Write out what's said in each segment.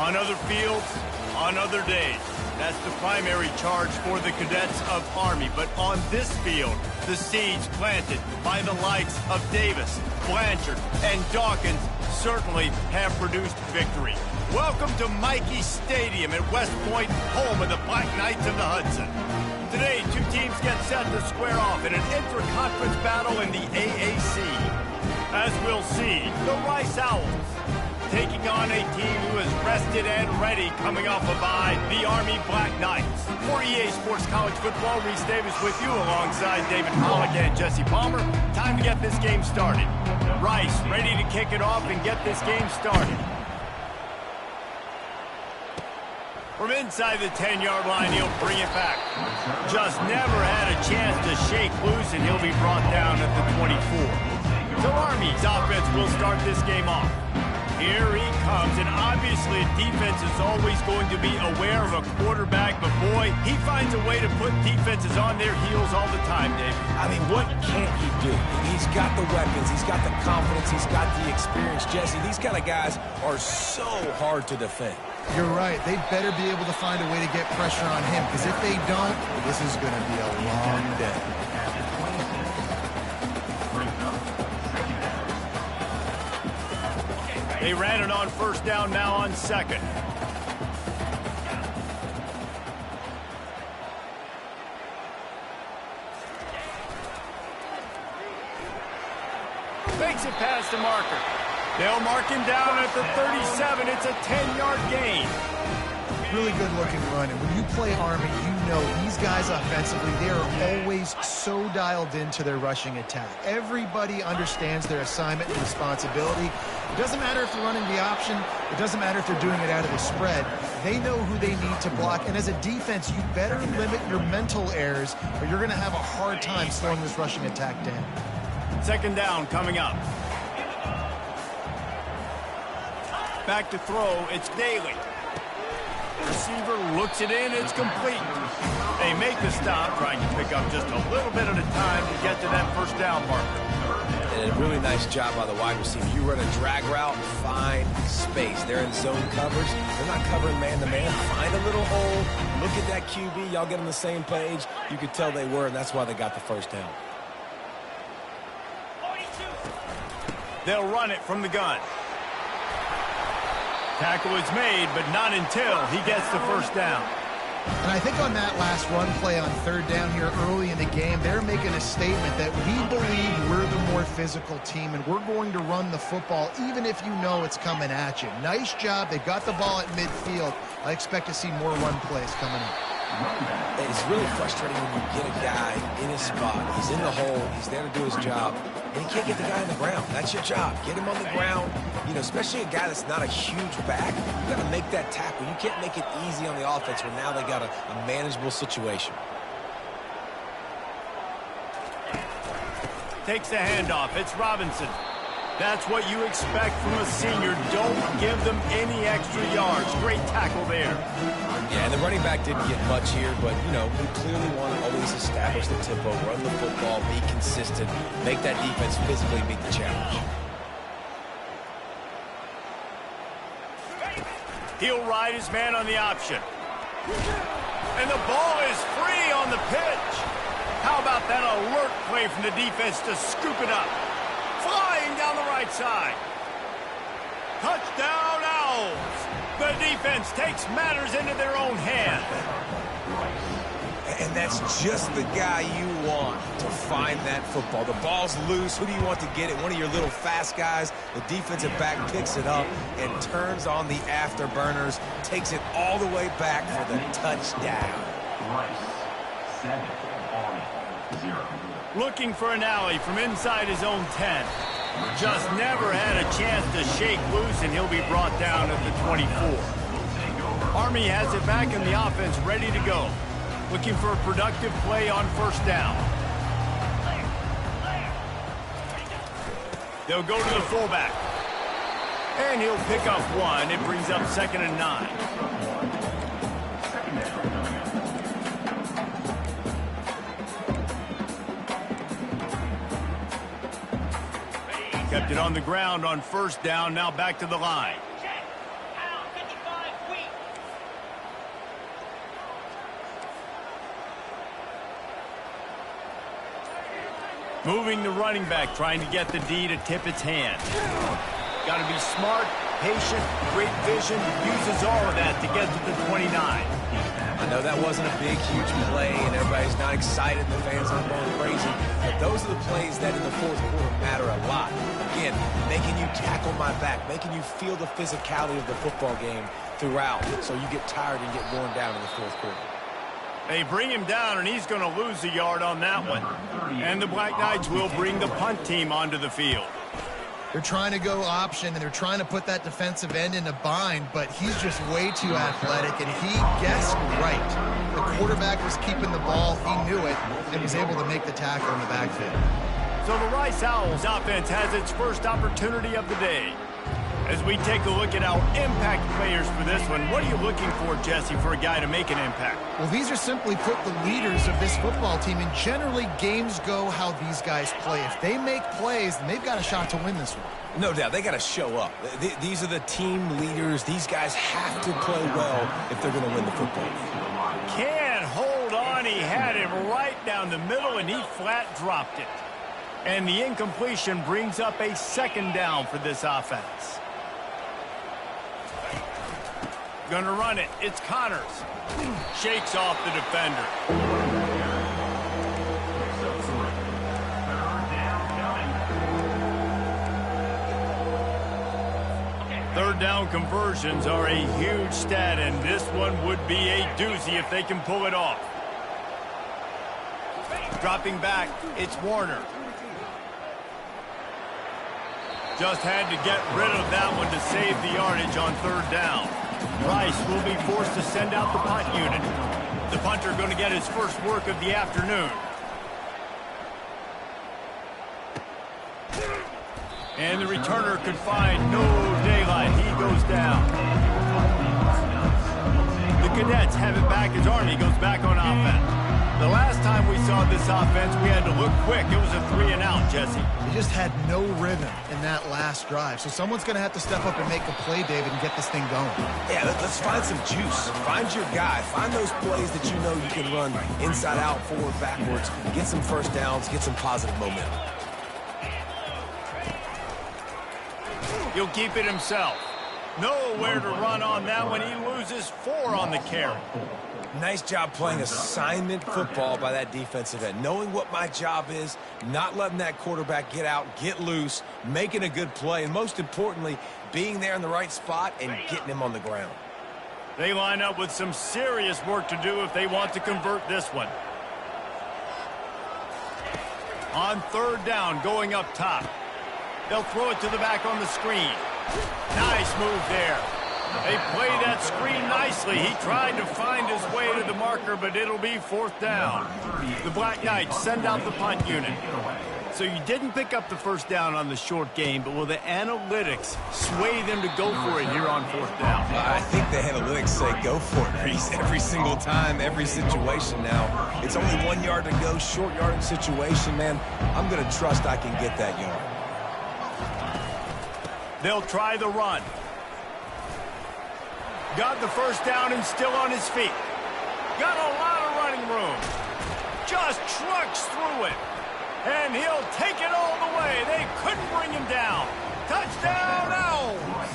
On other fields, on other days. That's the primary charge for the cadets of Army. But on this field, the seeds planted by the likes of Davis, Blanchard, and Dawkins certainly have produced victory. Welcome to Michie Stadium at West Point, home of the Black Knights of the Hudson. Today, two teams get set to square off in an intra-conference battle in the AAC. As we'll see, the Rice Owls taking on a team who is rested and ready coming off a bye, the Army Black Knights. For EA Sports College Football, Reese Davis with you alongside David Pollack and Jesse Palmer. Time to get this game started. Rice ready to kick it off and get this game started. From inside the 10-yard line, he'll bring it back. Just never had a chance to shake loose, and he'll be brought down at the 24. So Army's offense will start this game off. Here he comes, and obviously defense is always going to be aware of a quarterback, but boy, he finds a way to put defenses on their heels all the time, Dave. I mean, what can't he do? He's got the weapons, he's got the confidence, he's got the experience. Jesse, these kind of guys are so hard to defend. You're right. They better be able to find a way to get pressure on him, because if they don't, this is going to be a long day. They ran it on first down, now on second. Fakes it past the marker. They'll mark him down at the 37. It's a 10-yard gain. Really good looking run, and when you play Army, you know these guys offensively, they are always so dialed into their rushing attack. Everybody understands their assignment and responsibility. It doesn't matter if they're running the option. It doesn't matter if they're doing it out of the spread. They know who they need to block, and as a defense, you better limit your mental errors, or you're going to have a hard time slowing this rushing attack down. Second down coming up. Back to throw, it's Daly. Receiver looks it in, it's complete. They make the stop, trying to pick up just a little bit at a time to get to that first down marker. And a really nice job by the wide receiver. You run a drag route, find space. They're in zone covers. They're not covering man-to-man. Find a little hole. Look at that QB. Y'all get on the same page. You could tell they were, and that's why they got the first down. They'll run it from the gun. Tackle is made, but not until he gets the first down. And I think on that last run play on third down here early in the game, they're making a statement that we believe we're the more physical team, and we're going to run the football even if you know it's coming at you. Nice job. They got the ball at midfield. I expect to see more run plays coming up. It's really frustrating when you get a guy in his spot. He's in the hole. He's there to do his job. And you can't get the guy on the ground. That's your job. Get him on the ground. You know, especially a guy that's not a huge back. You got to make that tackle. You can't make it easy on the offense when now they got a manageable situation. Takes the handoff. It's Robinson. That's what you expect from a senior. Don't give them any extra yards. Great tackle there. Yeah, and the running back didn't get much here, but, you know, we clearly want to always establish the tempo, run the football, be consistent, make that defense physically meet the challenge. He'll ride his man on the option. And the ball is free on the pitch. How about that alert play from the defense to scoop it up? Flying down the right side. Touchdown Owls. The defense takes matters into their own hands. And that's just the guy you want to find that football. The ball's loose. Who do you want to get it? One of your little fast guys. The defensive back picks it up and turns on the afterburners, takes it all the way back for the touchdown. 7-0. Looking for an alley from inside his own 10. Just never had a chance to shake loose, and he'll be brought down at the 24. Army has it back in the offense ready to go. Looking for a productive play on first down. They'll go to the fullback. And he'll pick up one. It brings up 2nd and 9. Kept it on the ground on first down. Now back to the line. Moving the running back, trying to get the D to tip its hand. Got to be smart, patient, great vision, uses all of that to get to the 29. I know that wasn't a big, huge play, and everybody's not excited, the fans aren't going crazy, but those are the plays that in the fourth quarter matter a lot. Again, making you tackle my back, making you feel the physicality of the football game throughout, so you get tired and get worn down in the fourth quarter. They bring him down, and he's going to lose a yard on that one. And the Black Knights will bring the punt team onto the field. They're trying to go option, and they're trying to put that defensive end in a bind, but he's just way too athletic, and he guessed right. The quarterback was keeping the ball. He knew it and was able to make the tackle in the backfield. So the Rice Owls offense has its first opportunity of the day. As we take a look at our impact players for this one, what are you looking for, Jesse, for a guy to make an impact? Well, these are simply put the leaders of this football team, and generally games go how these guys play. If they make plays, then they've got a shot to win this one. No doubt, they got to show up. These are the team leaders. These guys have to play well if they're going to win the football game. Can't hold on. He had him right down the middle, and he flat dropped it. And the incompletion brings up a second down for this offense. Gonna run it. It's Connors. Shakes off the defender. Third down conversions are a huge stat, and this one would be a doozy if they can pull it off. Dropping back, it's Warner. Just had to get rid of that one to save the yardage on third down. Rice will be forced to send out the punt unit. The punter going to get his first work of the afternoon. And the returner could find no daylight. He goes down. The Cadets have it back as Army goes back on offense. The last time we saw this offense, we had to look quick. It was a 3-and-out, Jesse. They just had no rhythm in that last drive. So someone's going to have to step up and make a play, David, and get this thing going. Yeah, let's find some juice. Find your guy. Find those plays that you know you can run inside out, forward, backwards. Get some first downs. Get some positive momentum. He'll keep it himself. Nowhere to run on that one. He loses 4 on the carry. Nice job playing assignment football by that defensive end. Knowing what my job is, not letting that quarterback get out, get loose, making a good play, and most importantly, being there in the right spot and getting him on the ground. They line up with some serious work to do if they want to convert this one. On third down, going up top. They'll throw it to the back on the screen. Nice move there. They play that screen nicely. He tried to find his way to the marker, but it'll be fourth down. The Black Knights send out the punt unit. So you didn't pick up the first down on the short game, but will the analytics sway them to go for it here on fourth down? I think the analytics say go for it, Reese, every single time, every situation now. It's only 1 yard to go, short yardage situation, man. I'm going to trust I can get that yard. They'll try the run. Got the first down and still on his feet. Got a lot of running room. Just trucks through it. And he'll take it all the way. They couldn't bring him down. Touchdown, Owls!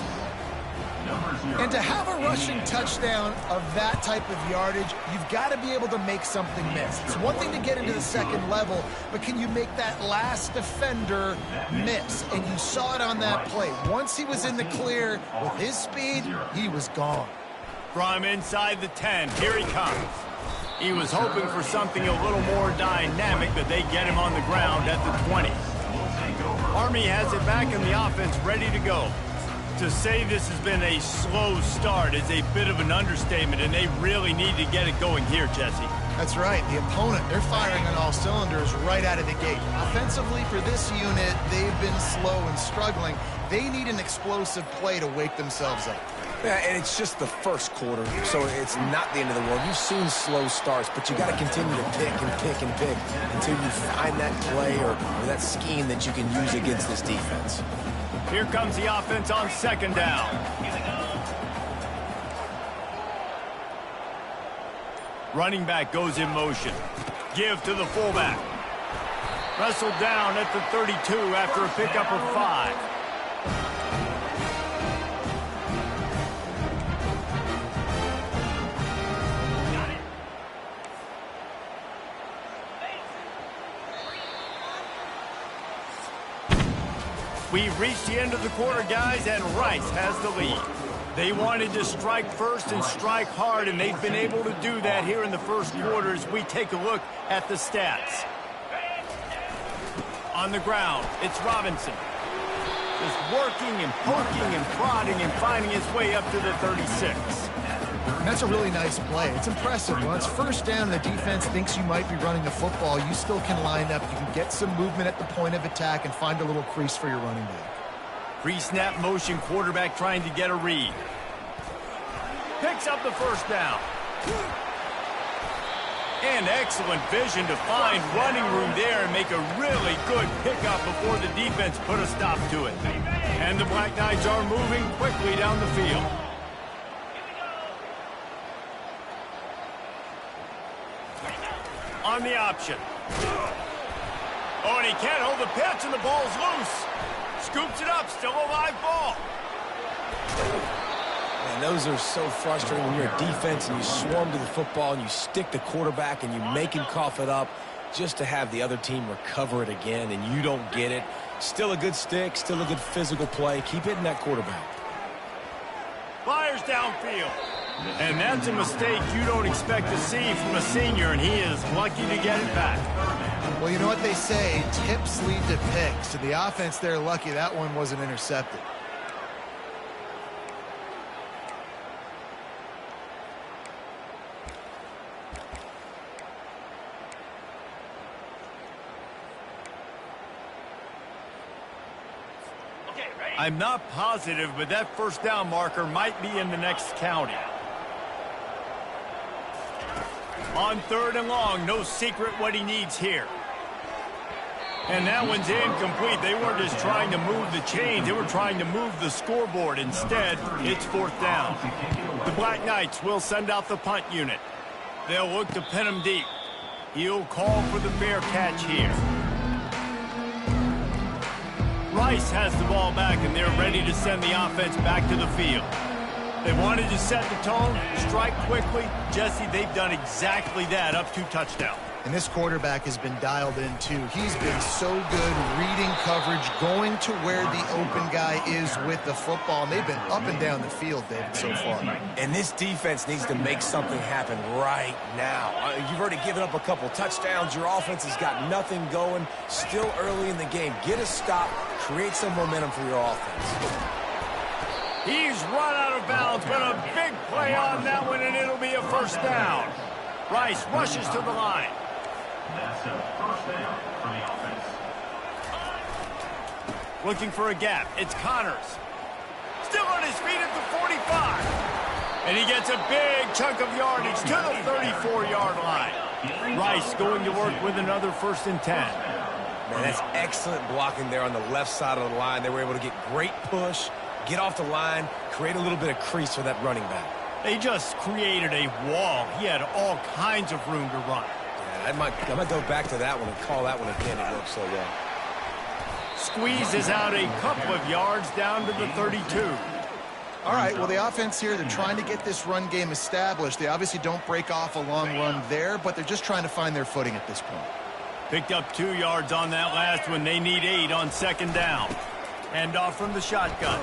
And to have a rushing touchdown of that type of yardage, you've got to be able to make something miss. It's one thing to get into the second level, but can you make that last defender miss? And you saw it on that play. Once he was in the clear with his speed, he was gone. From inside the 10, here he comes. He was hoping for something a little more dynamic, but they get him on the ground at the 20. Army has it back in the offense, ready to go. To say this has been a slow start is a bit of an understatement, and they really need to get it going here, Jesse. That's right. The opponent, they're firing on all cylinders right out of the gate. Offensively, for this unit, they've been slow and struggling. They need an explosive play to wake themselves up. Yeah, and it's just the first quarter, so it's not the end of the world. You've seen slow starts, but you got to continue to pick and pick and pick until you find that play or that scheme that you can use against this defense. Here comes the offense on second down. Running back goes in motion. Give to the fullback. Wrestled down at the 32 after a pickup of 5. We've reached the end of the quarter, guys, and Rice has the lead. They wanted to strike first and strike hard, and they've been able to do that here in the first quarter as we take a look at the stats. On the ground, it's Robinson. Just working and poking and prodding and finding his way up to the 36. And that's a really nice play. It's impressive. When it's first down and the defense thinks you might be running the football, you still can line up. You can get some movement at the point of attack and find a little crease for your running back. Pre-snap motion, quarterback trying to get a read. Picks up the first down. And excellent vision to find running room there and make a really good pickup before the defense put a stop to it. And the Black Knights are moving quickly down the field. On the option. Oh, and he can't hold the pitch, and the ball's loose. Scoops it up, still a live ball. Man, those are so frustrating when you're a defense and you swarm to the football and you stick the quarterback and you make him cough it up just to have the other team recover it again and you don't get it. Still a good stick, still a good physical play. Keep hitting that quarterback. Fires downfield. And that's a mistake you don't expect to see from a senior, and he is lucky to get it back. Well, you know what they say, tips lead to picks. To the offense, they're lucky that one wasn't intercepted. I'm not positive, but that first down marker might be in the next county. On 3rd and long, no secret what he needs here. And that one's incomplete. They weren't just trying to move the chains. They were trying to move the scoreboard. Instead, it's 4th down. The Black Knights will send out the punt unit. They'll look to pin him deep. He'll call for the fair catch here. Rice has the ball back, and they're ready to send the offense back to the field. They wanted to set the tone, strike quickly. Jesse, they've done exactly that, up 2 touchdowns. And this quarterback has been dialed in, too. He's been so good reading coverage, going to where the open guy is with the football. And they've been up and down the field, David, so far. And this defense needs to make something happen right now. You've already given up a couple touchdowns. Your offense has got nothing going. Still early in the game. Get a stop. Create some momentum for your offense. He's run out of bounds, but a big play on that one, and it'll be a first down. Rice rushes to the line. That's a first down for the offense. Looking for a gap. It's Connors. Still on his feet at the 45. And he gets a big chunk of yardage to the 34-yard line. Rice going to work with another 1st and 10. Man, that's excellent blocking there on the left side of the line. They were able to get great push, get off the line, create a little bit of crease for that running back. They just created a wall. He had all kinds of room to run. Yeah, I might go back to that one and call that one again. It worked so well. Squeezes out a couple of yards down to the 32. All right, well, the offense here, they're trying to get this run game established. They obviously don't break off a long run there, but they're just trying to find their footing at this point. Picked up 2 yards on that last one. They need 8 on 2nd down. Hand off from the shotgun.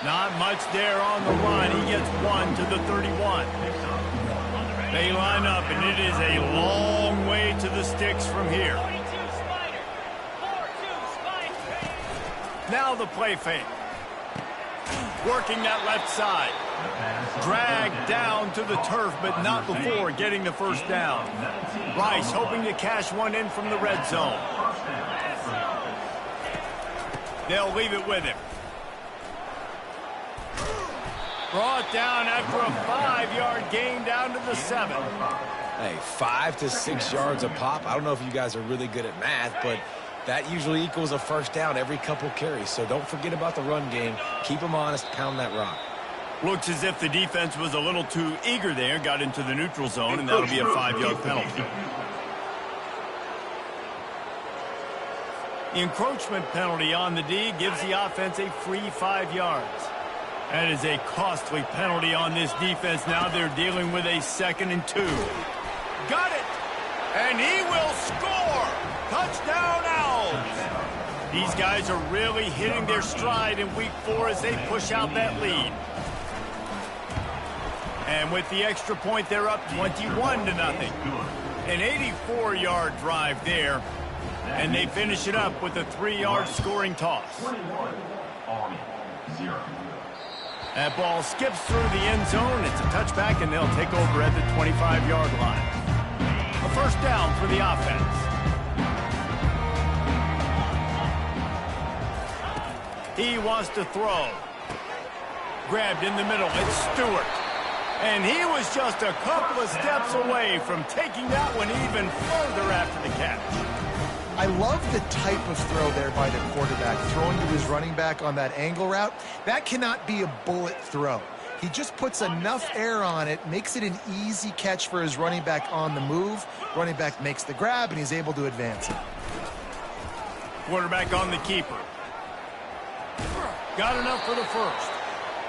Not much there on the run. He gets 1 to the 31. They line up, and it is a long way to the sticks from here. Now the play fake. Working that left side. Dragged down to the turf, but not before getting the first down. Rice hoping to cash one in from the red zone. They'll leave it with him. Brought down after a 5-yard gain down to the 7. Hey, 5 to 6 yards a pop. I don't know if you guys are really good at math, but that usually equals a first down every couple carries. So don't forget about the run game. Keep them honest. Pound that rock. Looks as if the defense was a little too eager there. Got into the neutral zone, and that'll be a 5-yard penalty. The encroachment penalty on the D gives the offense a free 5 yards. That is a costly penalty on this defense. Now they're dealing with a 2nd and 2. Got it! And he will score! Touchdown, Owls! These guys are really hitting their stride in week 4 as they push out that lead. And with the extra point, they're up 21-0. An 84-yard drive there. And they finish it up with a 3-yard scoring toss. Army, 0. That ball skips through the end zone. It's a touchback, and they'll take over at the 25-yard line. A first down for the offense. He wants to throw. Grabbed in the middle. It's Stewart. And he was just a couple of steps away from taking that one even further after the catch. I love the type of throw there by the quarterback, throwing to his running back on that angle route. That cannot be a bullet throw. He just puts enough air on it, makes it an easy catch for his running back on the move. Running back makes the grab, and he's able to advance it. Quarterback on the keeper. Got enough for the first.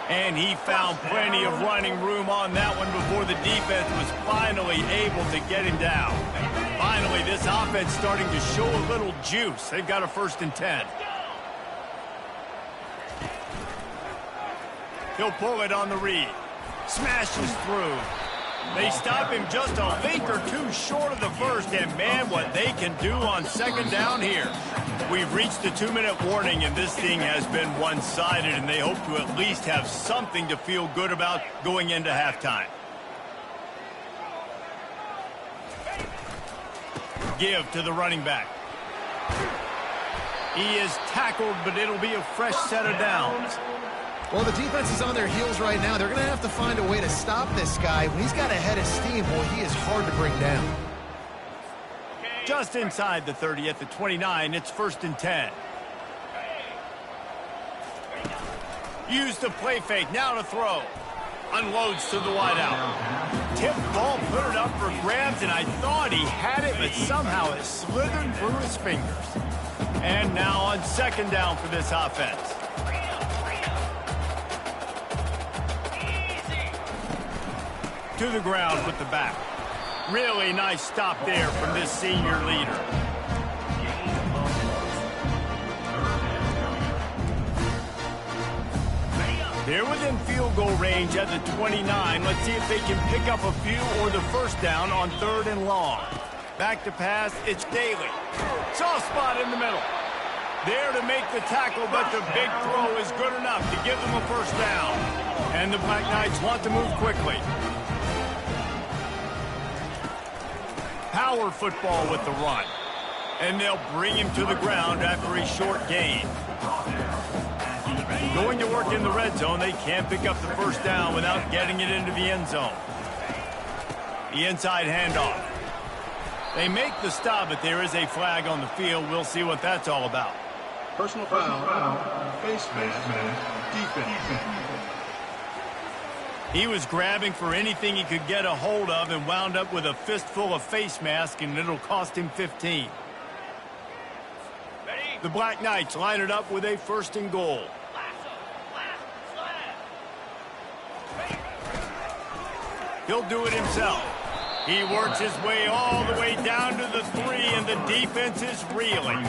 And he found plenty of running room on that one before the defense was finally able to get him down. Finally, this offense starting to show a little juice. They've got a 1st and 10. He'll pull it on the read. Smashes through. They stop him just a link or two short of the first, and man, what they can do on 2nd down here. We've reached the 2-minute warning, and this thing has been one-sided, and they hope to at least have something to feel good about going into halftime. Give to the running back. He is tackled, but it'll be a fresh set of downs. Well, the defense is on their heels right now. They're going to have to find a way to stop this guy. When he's got a head of steam, well, he is hard to bring down. Just inside the 30 at the 29, it's 1st and 10. Use the play fake, now to throw. Unloads to the wideout. Tip ball, put it up for grabs, and I thought he had it, but somehow it slithered through his fingers. And now on 2nd down for this offense. To the ground with the back. Really nice stop there from this senior leader. They're within field goal range at the 29. Let's see if they can pick up a few or the 1st down on 3rd and long. Back to pass, it's Daly. Soft spot in the middle. There to make the tackle, but the big throw is good enough to give them a 1st down. And the Black Knights want to move quickly. Power football with the run. And they'll bring him to the ground after a short gain. Going to work in the red zone, they can't pick up the 1st down without getting it into the end zone. The inside handoff. They make the stop, but there is a flag on the field. We'll see what that's all about. Personal foul, face mask, defense. He was grabbing for anything he could get a hold of and wound up with a fistful of face mask, and it'll cost him 15. The Black Knights line it up with a 1st and goal. He'll do it himself. He works his way all the way down to the 3, and the defense is reeling.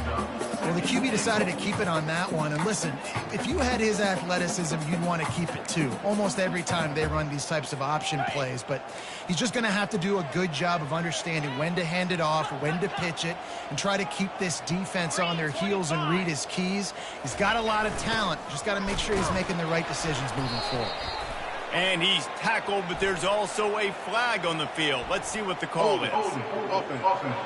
Well, the QB decided to keep it on that one. And listen, if you had his athleticism, you'd want to keep it too. Almost every time they run these types of option plays. But he's just going to have to do a good job of understanding when to hand it off, when to pitch it, and try to keep this defense on their heels and read his keys. He's got a lot of talent. Just got to make sure he's making the right decisions moving forward. And he's tackled, but there's also a flag on the field. Let's see what the call is. Offense.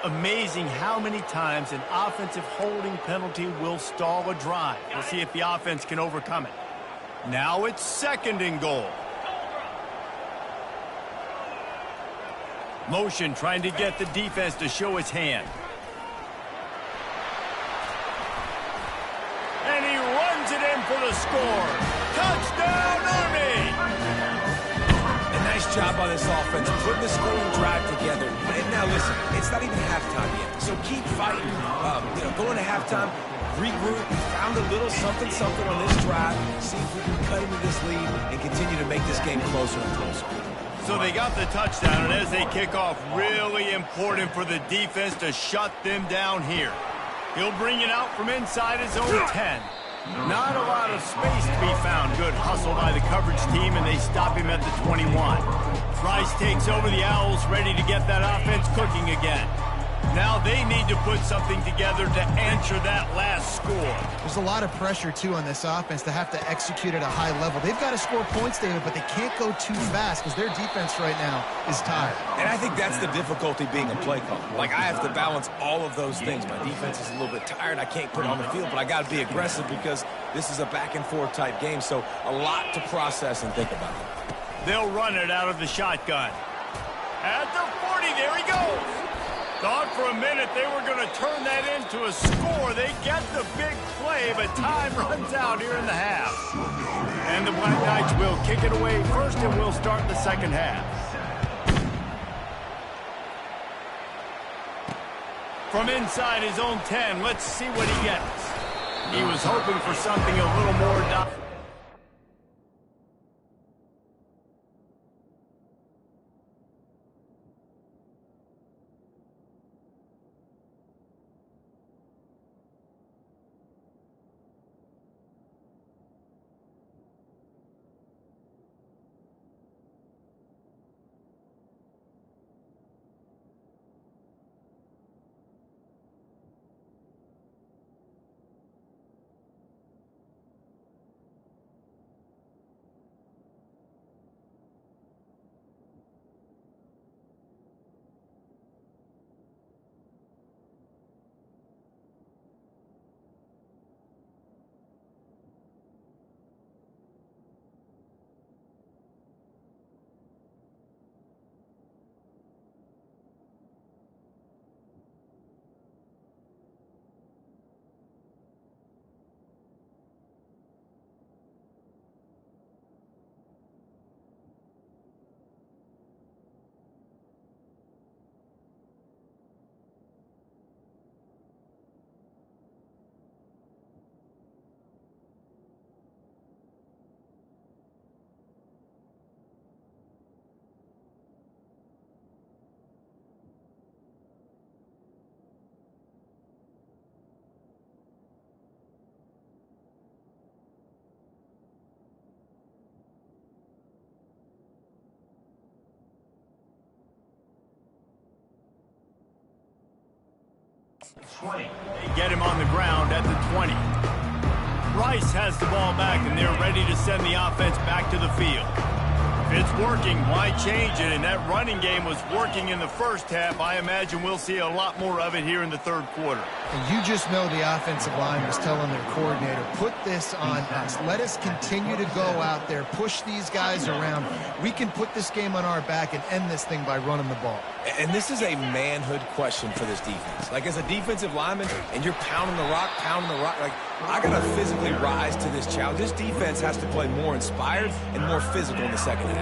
Amazing how many times an offensive holding penalty will stall a drive. We'll see if the offense can overcome it. Now it's 2nd and goal. Motion trying to get the defense to show its hand. And he runs it in for the score. Touchdown, Army! A nice job by this offense, putting the scoring drive together. And now, listen, it's not even halftime yet, so keep fighting. Going to halftime, regroup, found a little something on this drive, see if we can cut into this lead and continue to make this game closer and closer. So they got the touchdown, and as they kick off, really important for the defense to shut them down here. He'll bring it out from inside his own 10. Not a lot of space to be found. Good hustle by the coverage team, and they stop him at the 21. Rice takes over the Owls, ready to get that offense cooking again. Now they need to put something together to answer that last score. There's a lot of pressure, too, on this offense to have to execute at a high level. They've got to score points, David, but they can't go too fast because their defense right now is tired. And I think that's the difficulty being a play caller. Like, I have to balance all of those things. My defense is a little bit tired. I can't put it on the field, but I got to be aggressive because this is a back-and-forth type game, so a lot to process and think about. They'll run it out of the shotgun. At the 40, there he goes. Thought for a minute they were going to turn that into a score. They get the big play, but time runs out here in the half. And the Black Knights will kick it away first, and we'll start the second half. From inside his own 10, let's see what he gets. He was hoping for something a little more dominant. They get him on the ground at the 20. Rice has the ball back, and they're ready to send the offense back to the field. If it's working, why change it? And that running game was working in the first half. I imagine we'll see a lot more of it here in the third quarter. And you just know the offensive line was telling their coordinator, put this on us. Let us continue to go out there, push these guys around. We can put this game on our back and end this thing by running the ball. And this is a manhood question for this defense. Like, as a defensive lineman, and you're pounding the rock, like, I got to physically rise to this challenge. This defense has to play more inspired and more physical in the second half.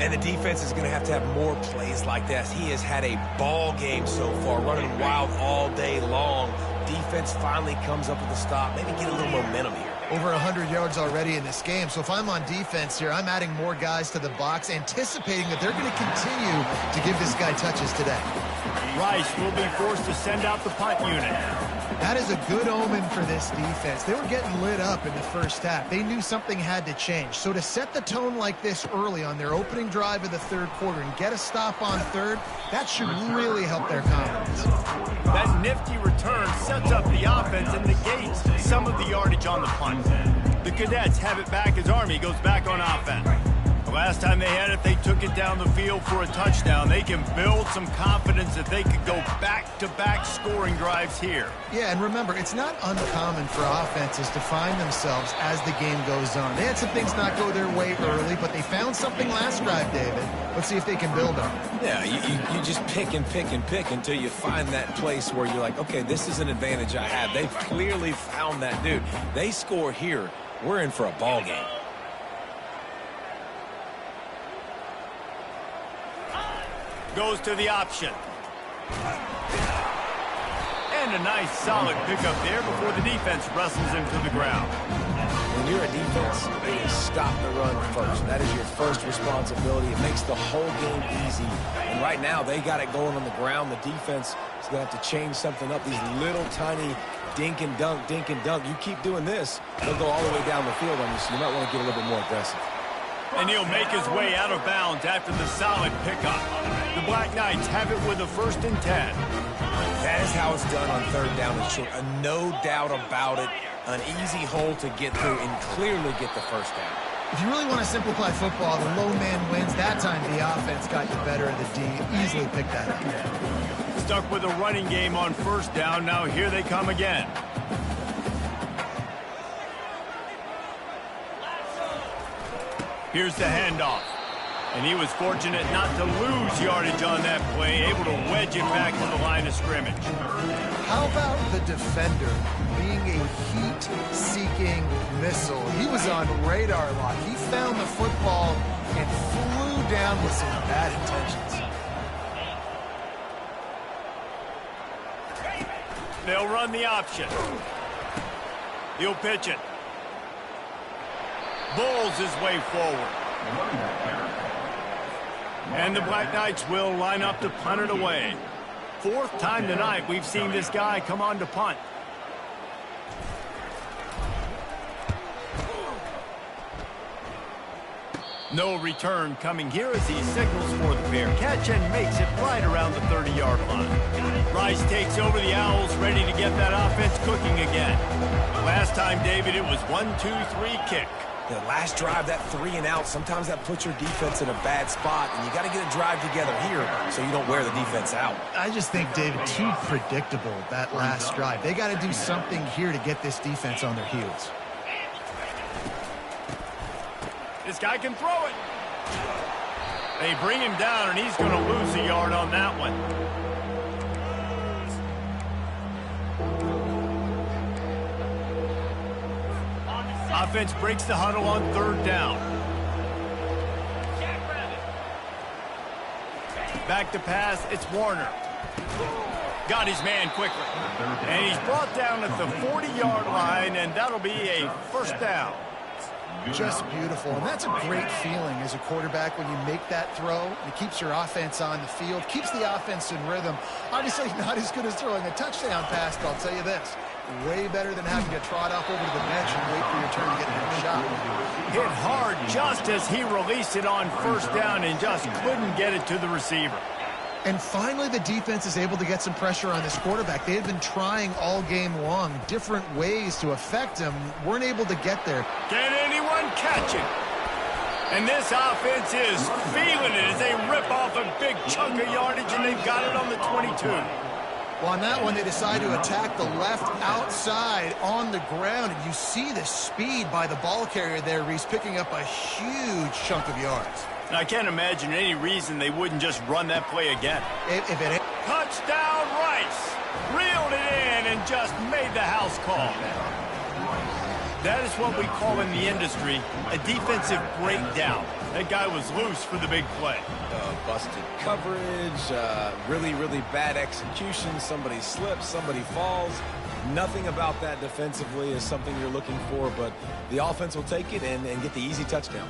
And the defense is going to have more plays like this. He has had a ball game so far, running wild all day long. Defense finally comes up with a stop. Maybe get a little momentum here. Over 100 yards already in this game. So if I'm on defense here, I'm adding more guys to the box, anticipating that they're going to continue to give this guy touches today. Rice will be forced to send out the punt unit. That is a good omen for this defense. They were getting lit up in the first half. They knew something had to change. So to set the tone like this early on their opening drive of the third quarter and get a stop on third, that should really help their confidence. That nifty return sets up the offense and negates some of the yardage on the punt. The Cadets have it back as Army goes back on offense. The last time they had it, they took it down the field for a touchdown. They can build some confidence that they could go back-to-back scoring drives here. Yeah, and remember, it's not uncommon for offenses to find themselves as the game goes on. They had some things not go their way early, but they found something last drive, David. Let's see if they can build on it. Yeah, you just pick and pick and pick until you find that place where you're like, okay, this is an advantage I have. They've clearly found that, dude. They score here, we're in for a ball game. Goes to the option. And a nice solid pickup there before the defense wrestles him to the ground. When you're a defense, you stop the run first. That is your first responsibility. It makes the whole game easy. And right now, they got it going on the ground. The defense is going to have to change something up. These little tiny dink and dunk, dink and dunk. You keep doing this, they'll go all the way down the field on you, so you might want to get a little bit more aggressive. And he'll make his way out of bounds after the solid pickup. The Black Knights have it with a 1st and 10. That is how it's done on 3rd down and short. No doubt about it. An easy hole to get through and clearly get the 1st down. If you really want to simplify football, the low man wins. That time the offense got the better of the D. Easily picked that up. Stuck with a running game on 1st down. Now here they come again. Here's the handoff. And he was fortunate not to lose yardage on that play, able to wedge it back to the line of scrimmage. How about the defender being a heat-seeking missile? He was on radar lock. He found the football and flew down with some bad intentions. They'll run the option. He'll pitch it. Bowls his way forward. And the Black Knights will line up to punt it away. 4th time tonight we've seen this guy come on to punt. No return coming here as he signals for the fair catch and makes it right around the 30-yard line. Rice takes over the Owls, ready to get that offense cooking again. Last time, David, it was 1-2-3 kick. The last drive, that 3 and out, sometimes that puts your defense in a bad spot, and you got to get a drive together here so you don't wear the defense out. I just think, David, too predictable, that last drive. They got to do something here to get this defense on their heels. This guy can throw it. They bring him down, and he's going to lose a yard on that one. Offense breaks the huddle on 3rd down. Back to pass, it's Warner. Got his man quickly. And he's brought down at the 40-yard line, and that'll be a 1st down. Just beautiful, and that's a great feeling as a quarterback when you make that throw. It keeps your offense on the field, keeps the offense in rhythm. Obviously not as good as throwing a touchdown pass, but I'll tell you this, way better than having to trot off over to the bench and wait for your turn to get the next shot. Hit hard just as he released it on 1st down and just couldn't get it to the receiver. And finally, the defense is able to get some pressure on this quarterback. They had been trying all game long, different ways to affect him, weren't able to get there. Can anyone catch him? And this offense is feeling it as they rip off a big chunk of yardage, and they've got it on the 22. Well, on that one, they decide to attack the left outside on the ground, and you see the speed by the ball carrier there, Reese, picking up a huge chunk of yards. And I can't imagine any reason they wouldn't just run that play again. If it Touchdown, Rice! Reeled it in and just made the house call. That is what we call in the industry a defensive breakdown. That guy was loose for the big play. Busted coverage, really, really bad execution. Somebody slips, somebody falls. Nothing about that defensively is something you're looking for, but the offense will take it and get the easy touchdown.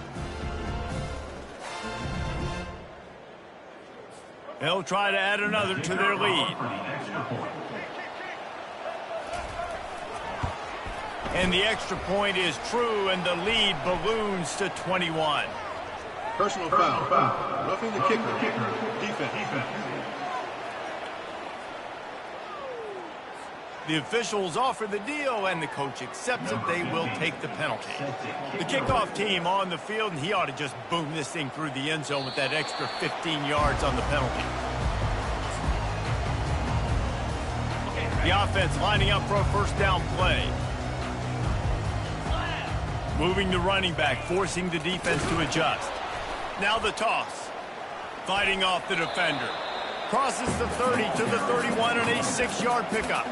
They'll try to add another to their lead. And the extra point is true, and the lead balloons to 21. Personal foul. Roughing the kicker. Defense. The officials offer the deal, and the coach accepts it. They will take the penalty. The kickoff team on the field, and he ought to just boom this thing through the end zone with that extra 15 yards on the penalty. The offense lining up for a 1st down play. Moving the running back, forcing the defense to adjust. Now the toss. Fighting off the defender. Crosses the 30 to the 31 on a 6-yard pickup.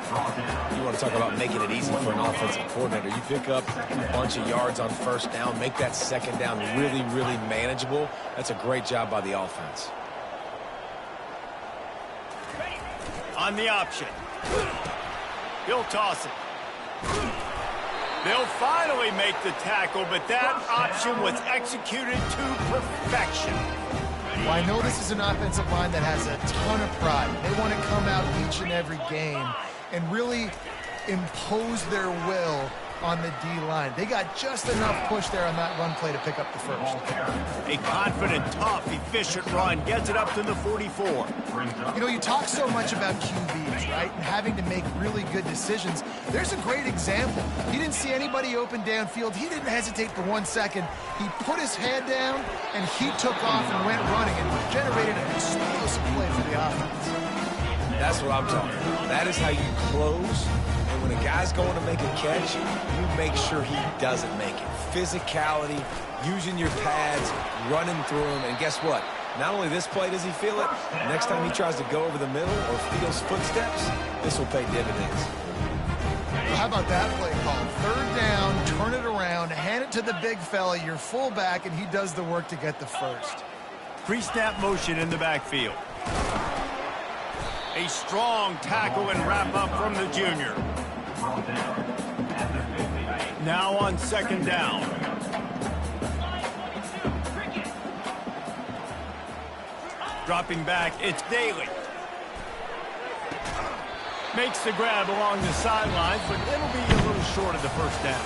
You want to talk about making it easy for an offensive coordinator. You pick up a bunch of yards on 1st down, make that 2nd down really, really manageable. That's a great job by the offense. On the option. He'll toss it. They'll finally make the tackle, but that option was executed to perfection. Well, I know this is an offensive line that has a ton of pride. They want to come out each and every game and really impose their will on the D-line. They got just enough push there on that run play to pick up the first. A confident, tough, efficient run gets it up to the 44. You know, you talk so much about QBs, right, and having to make really good decisions. There's a great example. He didn't see anybody open downfield. He didn't hesitate for 1 second. He put his head down, and he took off and went running and generated an explosive play for the offense. That's what I'm talking about. That is how you close. And when a guy's going to make a catch, you make sure he doesn't make it. Physicality, using your pads, running through them. And guess what? Not only this play does he feel it, next time he tries to go over the middle or feels footsteps, this will pay dividends. Well, how about that play call? Third down, turn it around, hand it to the big fella, your fullback, and he does the work to get the first. Pre-snap motion in the backfield. A strong tackle and wrap-up from the junior. Now on second down. Dropping back, it's Daly. Makes the grab along the sidelines, but it'll be a little short of the first down.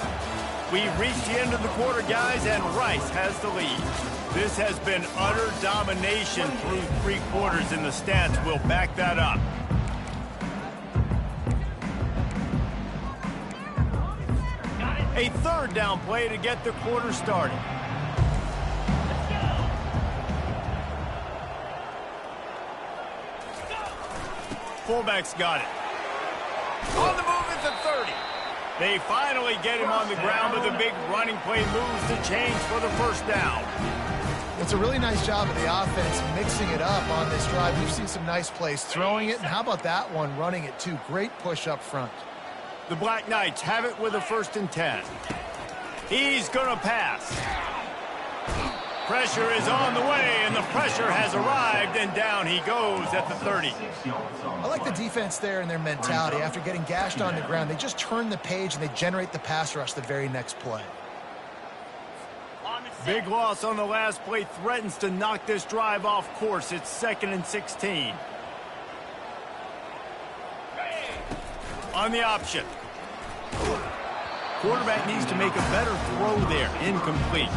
We've reached the end of the quarter, guys, and Rice has the lead. This has been utter domination through 3 quarters, and the stats will back that up. A third down play to get the quarter started. Fullback's got it. On the move at the 30. They finally get him on the ground, but the big running play moves the change for the first down. It's a really nice job of the offense mixing it up on this drive. We've seen some nice plays throwing it, and how about that one running it too? Great push up front. The Black Knights have it with a 1st and 10. He's going to pass. Pressure is on the way, and the pressure has arrived, and down he goes at the 30. I like the defense there and their mentality. After getting gashed on the ground, they just turn the page and they generate the pass rush the very next play. Big loss on the last play threatens to knock this drive off course. It's 2nd and 16. On the option. Quarterback needs to make a better throw there. Incomplete.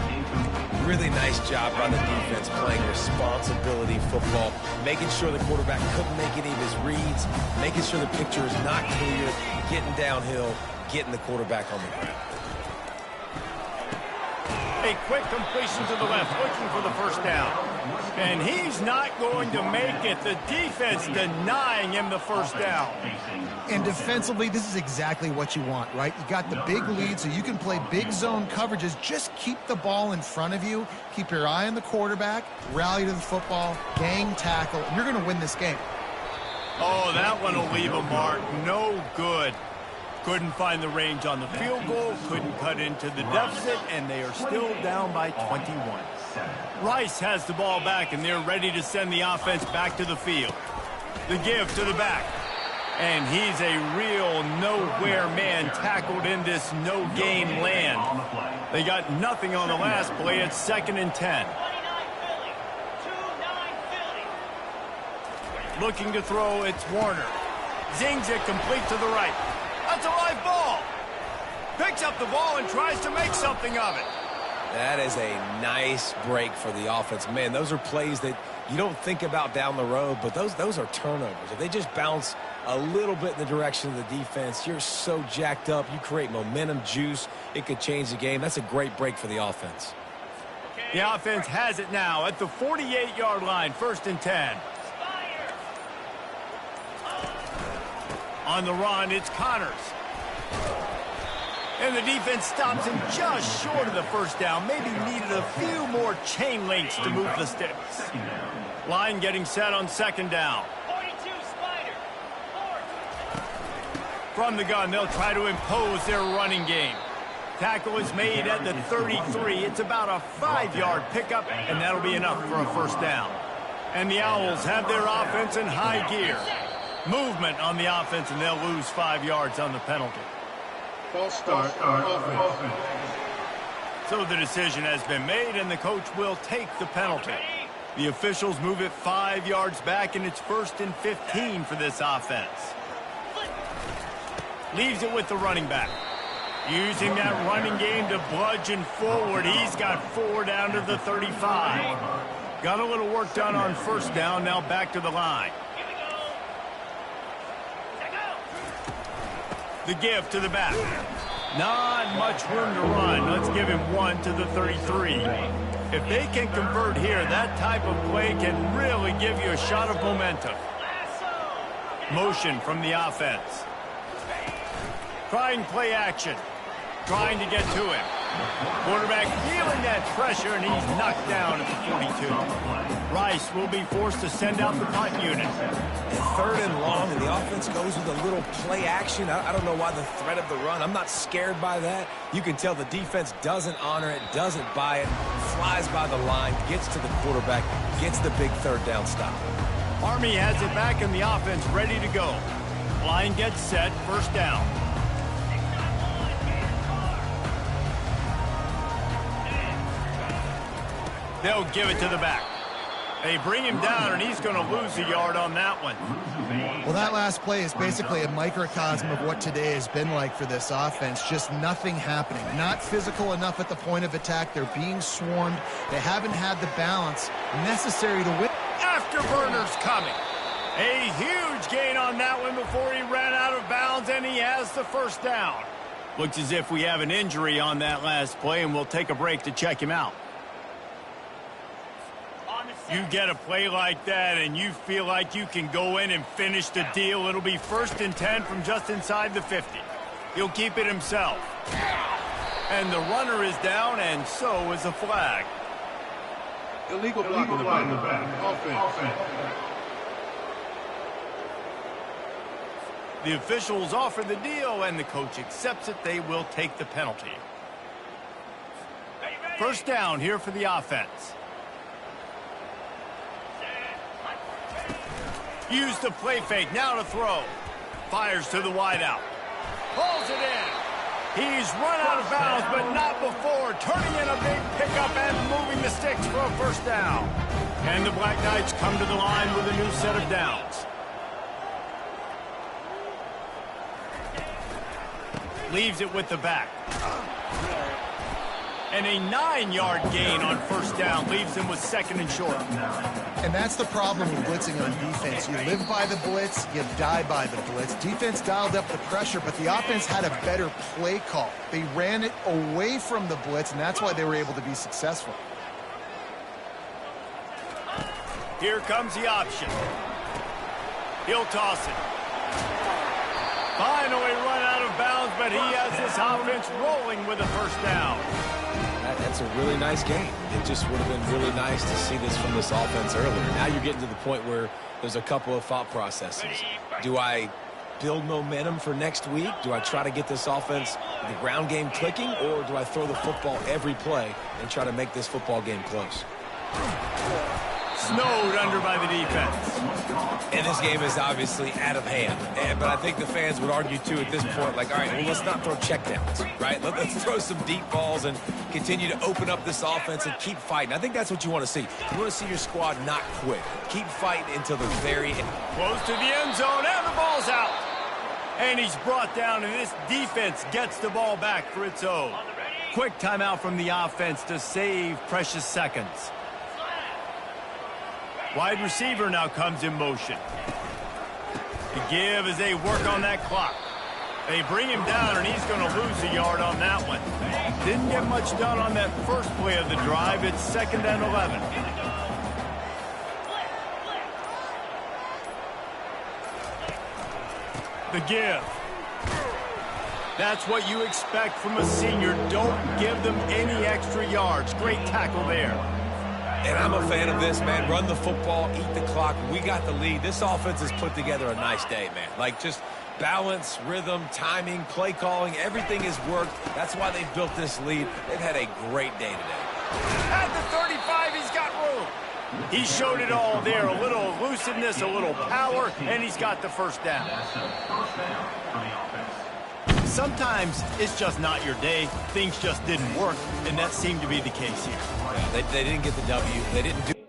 Really nice job by the defense playing responsibility football, making sure the quarterback couldn't make any of his reads, making sure the picture is not clear, getting downhill, getting the quarterback on the ground. A quick completion to the left, looking for the first down. And he's not going to make it. The defense denying him the first down. And defensively, this is exactly what you want, right? You got the big lead, so you can play big zone coverages. Just keep the ball in front of you. Keep your eye on the quarterback. Rally to the football. Gang tackle. And you're going to win this game. Oh, that one will leave a mark. No good. Couldn't find the range on the field goal. Couldn't cut into the deficit, and they are still down by 21. Rice has the ball back, and they're ready to send the offense back to the field. The give to the back. And he's a real nowhere man tackled in this no-gain land. They got nothing on the last play. It's 2nd and 10. Looking to throw, it's Warner. Zings it complete to the right. That's a live ball. Picks up the ball and tries to make something of it. That is a nice break for the offense. Man, those are plays that you don't think about down the road, but those are turnovers. If they just bounce a little bit in the direction of the defense, you're so jacked up. You create momentum, juice. It could change the game. That's a great break for the offense. The offense has it now at the 48-yard line, 1st and 10. On the run, it's Connors. And the defense stops him just short of the first down. Maybe needed a few more chain links to move the sticks. Line getting set on 2nd down. From the gun, they'll try to impose their running game. Tackle is made at the 33. It's about a 5-yard pickup, and that'll be enough for a first down. And the Owls have their offense in high gear. Movement on the offense, and they'll lose 5 yards on the penalty. False start. Offense. So the decision has been made, and the coach will take the penalty. The officials move it 5 yards back, and it's 1st and 15 for this offense. Leaves it with the running back. Using that running game to bludgeon forward. He's got 4 down to the 35. Got a little work done on 1st down, now back to the line. The give to the back. Not much room to run. Let's give him 1 to the 33. If they can convert here, that type of play can really give you a shot of momentum. Motion from the offense. Trying play action. Trying to get to him. Quarterback feeling that pressure, and he's knocked down at the 42. Rice will be forced to send out the punt unit. 3rd and long, and the offense goes with a little play action. I don't know why the threat of the run. I'm not scared by that. You can tell the defense doesn't honor it, doesn't buy it, flies by the line, gets to the quarterback, gets the big 3rd down stop. Army has it back, and the offense ready to go. Line gets set, 1st down. They'll give it to the back. They bring him down, and he's going to lose a yard on that one. Well, that last play is basically a microcosm of what today has been like for this offense. Just nothing happening. Not physical enough at the point of attack. They're being swarmed. They haven't had the balance necessary to win. Afterburner's coming. A huge gain on that one before he ran out of bounds, and he has the 1st down. Looks as if we have an injury on that last play, and we'll take a break to check him out. You get a play like that and you feel like you can go in and finish the deal. It'll be 1st and 10 from just inside the 50. He'll keep it himself. And the runner is down, and so is a flag. Illegal block in the back. Offense. The officials offer the deal, and the coach accepts it. They will take the penalty. 1st down here for the offense. Use the play fake, now to throw. Fires to the wideout. Pulls it in. He's run out of bounds, but not before. Turning in a big pickup and moving the sticks for a 1st down. And the Black Knights come to the line with a new set of downs. Leaves it with the back. And a 9-yard gain on 1st down leaves him with 2nd and short. And that's the problem with blitzing on defense. You live by the blitz, you die by the blitz. Defense dialed up the pressure, but the offense had a better play call. They ran it away from the blitz, and that's why they were able to be successful. Here comes the option. He'll toss it. Finally run out of bounds, but he has this offense rolling with a 1st down. That's a really nice game. It just would have been really nice to see this from this offense earlier. Now you're getting to the point where there's a couple of thought processes. Do I build momentum for next week? Do I try to get this offense, the ground game clicking, or do I throw the football every play and try to make this football game close? Snowed under by the defense. And this game is obviously out of hand. But I think the fans would argue, too, at this point, like, all right, well, let's not throw checkdowns, right? Let's throw some deep balls and continue to open up this offense and keep fighting. I think that's what you want to see. You want to see your squad not quit. Keep fighting until the very end. Close to the end zone, and the ball's out. And he's brought down, and this defense gets the ball back for its own. Quick timeout from the offense to save precious seconds. Wide receiver now comes in motion. The give as they work on that clock. They bring him down, and he's going to lose a yard on that one. Didn't get much done on that first play of the drive. It's 2nd and 11. The give. That's what you expect from a senior. Don't give them any extra yards. Great tackle there. And I'm a fan of this, man. Run the football, eat the clock. We got the lead. This offense has put together a nice day, man. Like, just balance, rhythm, timing, play calling, everything has worked. That's why they've built this lead. They've had a great day today. At the 35, he's got room. He showed it all there, a little elusiveness, a little power, and he's got the first down. That's a first down for the offense. Sometimes it's just not your day. Things just didn't work, and that seemed to be the case here. Yeah, they didn't get the W. They didn't do